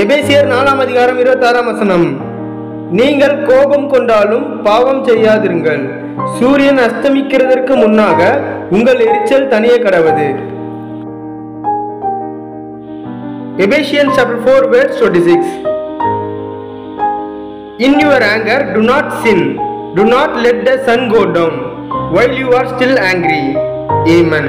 எபேசியர் 4 அதிகாரம் 26 வசனம். நீங்கள் கோபம் கொண்டாலும் பாவம் செய்யாதிருங்கள். சூரியன் அஸ்தமிக்கிறதற்கு முன்னாக உங்கள் எரிச்சல் தனிய கடவது. Ephesians chapter 4 verse 26. In your anger do not sin. Do not let the sun go down while you are still angry. Amen.